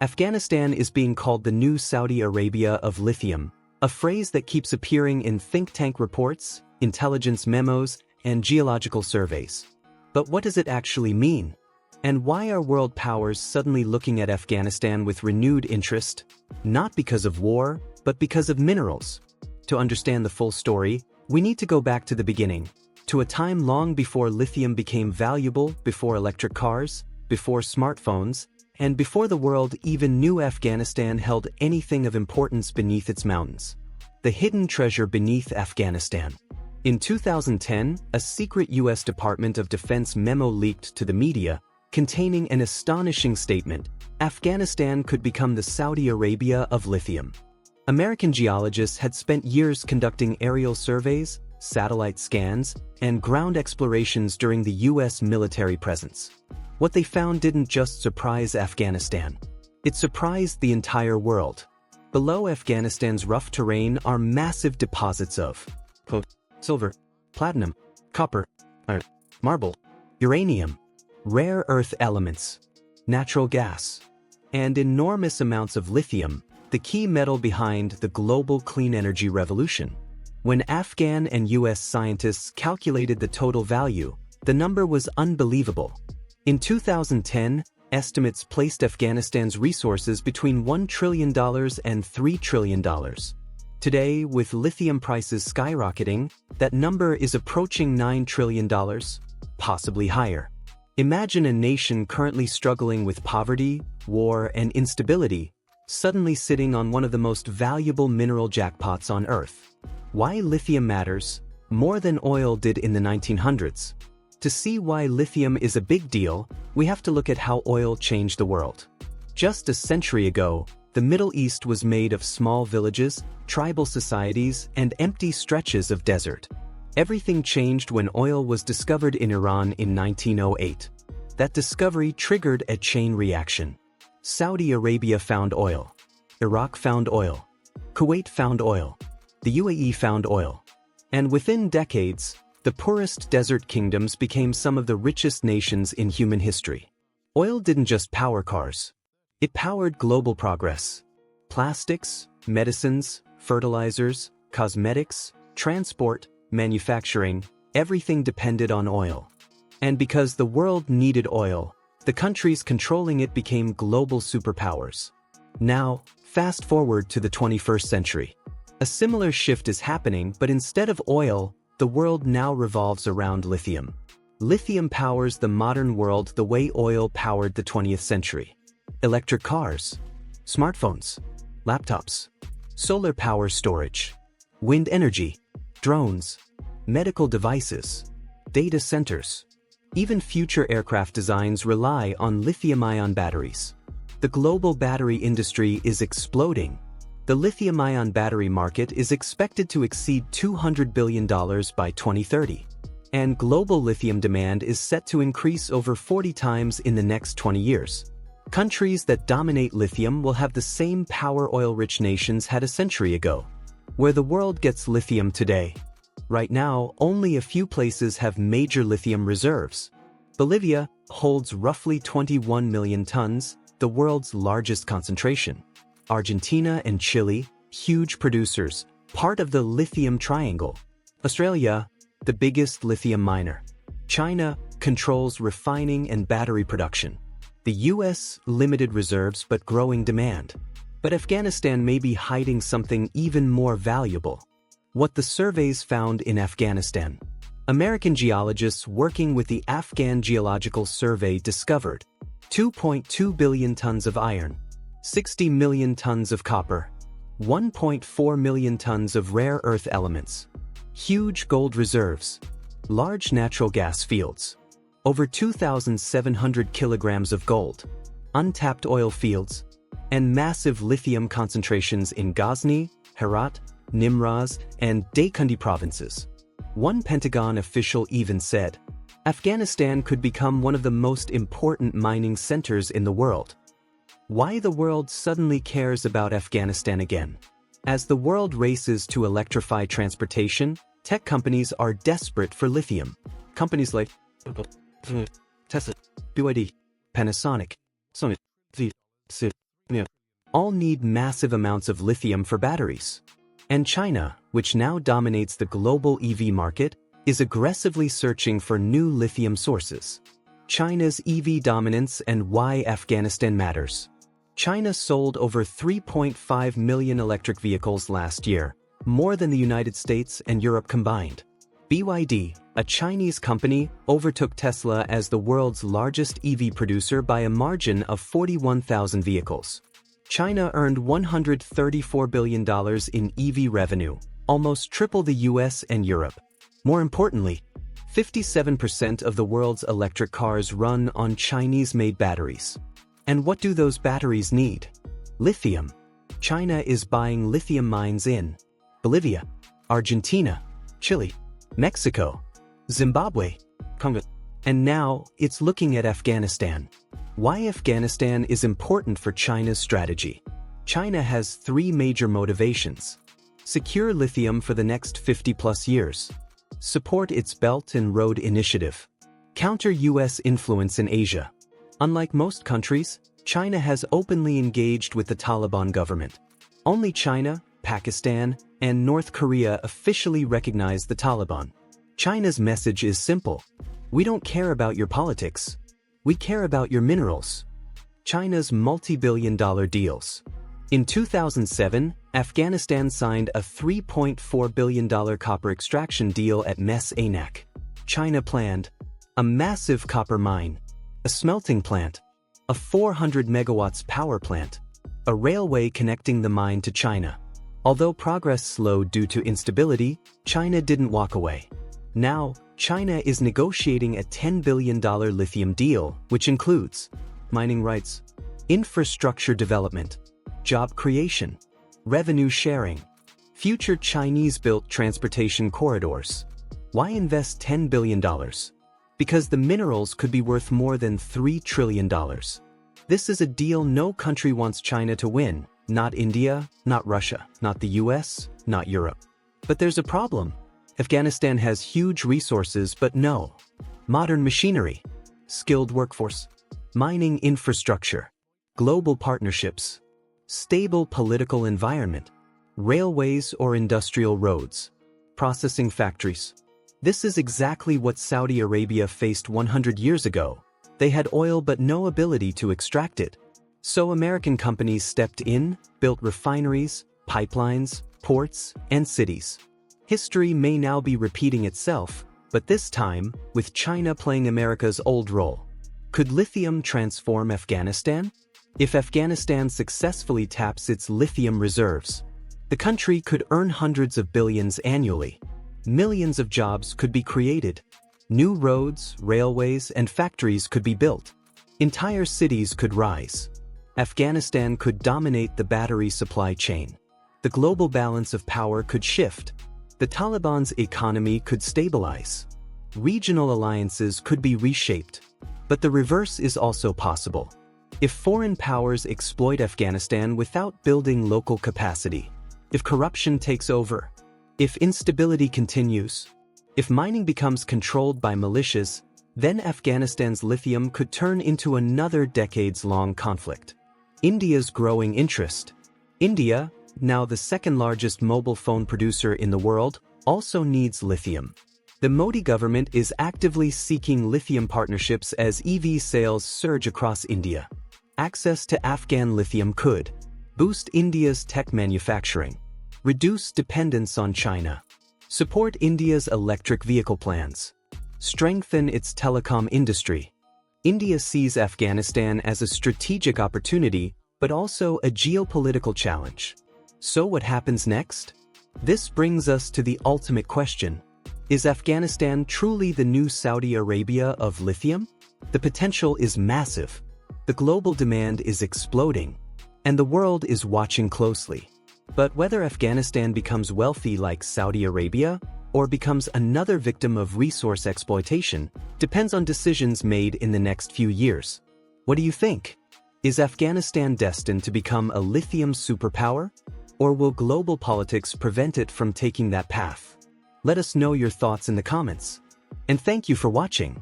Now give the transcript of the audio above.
Afghanistan is being called the new Saudi Arabia of lithium, a phrase that keeps appearing in think tank reports, intelligence memos, and geological surveys. But what does it actually mean? And why are world powers suddenly looking at Afghanistan with renewed interest? Not because of war, but because of minerals. To understand the full story, we need to go back to the beginning, to a time long before lithium became valuable, before electric cars, before smartphones, and before the world even knew Afghanistan held anything of importance beneath its mountains. The hidden treasure beneath Afghanistan. In 2010, a secret U.S. Department of Defense memo leaked to the media, containing an astonishing statement: Afghanistan could become the Saudi Arabia of lithium. American geologists had spent years conducting aerial surveys, satellite scans, and ground explorations during the U.S. military presence. What they found didn't just surprise Afghanistan. It surprised the entire world. Below Afghanistan's rough terrain are massive deposits of silver, platinum, copper, iron, marble, uranium, rare earth elements, natural gas, and enormous amounts of lithium, the key metal behind the global clean energy revolution. When Afghan and US scientists calculated the total value, the number was unbelievable. In 2010, estimates placed Afghanistan's resources between $1 trillion and $3 trillion. Today, with lithium prices skyrocketing, that number is approaching $9 trillion, possibly higher. Imagine a nation currently struggling with poverty, war, and instability, suddenly sitting on one of the most valuable mineral jackpots on Earth. Why lithium matters, more than oil did in the 1900s. To see why lithium is a big deal, we have to look at how oil changed the world. Just a century ago, the Middle East was made of small villages, tribal societies, and empty stretches of desert. Everything changed when oil was discovered in Iran in 1908. That discovery triggered a chain reaction. Saudi Arabia found oil. Iraq found oil. Kuwait found oil. The UAE found oil. And within decades, the poorest desert kingdoms became some of the richest nations in human history. Oil didn't just power cars. It powered global progress. Plastics, medicines, fertilizers, cosmetics, transport, manufacturing, everything depended on oil. And because the world needed oil, the countries controlling it became global superpowers. Now, fast forward to the 21st century. A similar shift is happening, but instead of oil, the world now revolves around lithium. Lithium powers the modern world the way oil powered the 20th century. Electric cars, smartphones, laptops, solar power storage, wind energy, drones, medical devices, data centers. Even future aircraft designs rely on lithium-ion batteries. The global battery industry is exploding. The lithium-ion battery market is expected to exceed $200 billion by 2030. And global lithium demand is set to increase over 40 times in the next 20 years. Countries that dominate lithium will have the same power oil-rich nations had a century ago. Where the world gets lithium today. Right now, only a few places have major lithium reserves. Bolivia holds roughly 21 million tons, the world's largest concentration. Argentina and Chile, huge producers, part of the lithium triangle. Australia, the biggest lithium miner. China controls refining and battery production. The US, limited reserves but growing demand. But Afghanistan may be hiding something even more valuable. What the surveys found in Afghanistan. American geologists working with the Afghan Geological Survey discovered 2.2 billion tons of iron, 60 million tons of copper, 1.4 million tons of rare earth elements, huge gold reserves, large natural gas fields, over 2,700 kilograms of gold, untapped oil fields, and massive lithium concentrations in Ghazni, Herat, Nimruz, and Daykundi provinces. One Pentagon official even said, Afghanistan could become one of the most important mining centers in the world. Why the world suddenly cares about Afghanistan again? As the world races to electrify transportation, tech companies are desperate for lithium. Companies like Tesla, BYD, Panasonic, Sony, all need massive amounts of lithium for batteries. And China, which now dominates the global EV market, is aggressively searching for new lithium sources. China's EV dominance and why Afghanistan matters. China sold over 3.5 million electric vehicles last year, more than the United States and Europe combined. BYD, a Chinese company, overtook Tesla as the world's largest EV producer by a margin of 41,000 vehicles. China earned $134 billion in EV revenue, almost triple the US and Europe. More importantly, 57% of the world's electric cars run on Chinese-made batteries. And what do those batteries need? Lithium. China is buying lithium mines in Bolivia, Argentina, Chile, Mexico, Zimbabwe, Congo, and now it's looking at Afghanistan. Why Afghanistan is important for China's strategy. China has three major motivations. Secure lithium for the next 50+ years. Support its Belt and Road Initiative. Counter US influence in Asia. Unlike most countries, China has openly engaged with the Taliban government. Only China, Pakistan, and North Korea officially recognize the Taliban. China's message is simple. We don't care about your politics. We care about your minerals. China's multi-billion-dollar deals. In 2007, Afghanistan signed a $3.4 billion copper extraction deal at Mes Aynak. China planned a massive copper mine, a smelting plant, a 400 megawatts power plant, a railway connecting the mine to China. Although progress slowed due to instability, China didn't walk away. Now, China is negotiating a $10 billion lithium deal, which includes mining rights, infrastructure development, job creation, revenue sharing, future Chinese-built transportation corridors. Why invest $10 billion? Because the minerals could be worth more than $3 trillion. This is a deal no country wants China to win, not India, not Russia, not the US, not Europe. But there's a problem. Afghanistan has huge resources but no modern machinery, skilled workforce, mining infrastructure, global partnerships, stable political environment, railways or industrial roads, processing factories. This is exactly what Saudi Arabia faced 100 years ago. They had oil but no ability to extract it. So American companies stepped in, built refineries, pipelines, ports, and cities. History may now be repeating itself, but this time, with China playing America's old role. Could lithium transform Afghanistan? If Afghanistan successfully taps its lithium reserves, the country could earn hundreds of billions annually. Millions of jobs could be created. New roads, railways, and factories could be built. Entire cities could rise. Afghanistan could dominate the battery supply chain. The global balance of power could shift. The Taliban's economy could stabilize. Regional alliances could be reshaped. But the reverse is also possible. If foreign powers exploit Afghanistan without building local capacity, if corruption takes over, if instability continues, if mining becomes controlled by militias, then Afghanistan's lithium could turn into another decades-long conflict. India's growing interest. India, now the second-largest mobile phone producer in the world, also needs lithium. The Modi government is actively seeking lithium partnerships as EV sales surge across India. Access to Afghan lithium could boost India's tech manufacturing, reduce dependence on China, support India's electric vehicle plans, strengthen its telecom industry. India sees Afghanistan as a strategic opportunity, but also a geopolitical challenge. So what happens next? This brings us to the ultimate question. Is Afghanistan truly the new Saudi Arabia of lithium? The potential is massive. The global demand is exploding, and the world is watching closely. But whether Afghanistan becomes wealthy like Saudi Arabia or becomes another victim of resource exploitation depends on decisions made in the next few years. What do you think? Is Afghanistan destined to become a lithium superpower? Or will global politics prevent it from taking that path? Let us know your thoughts in the comments. And thank you for watching.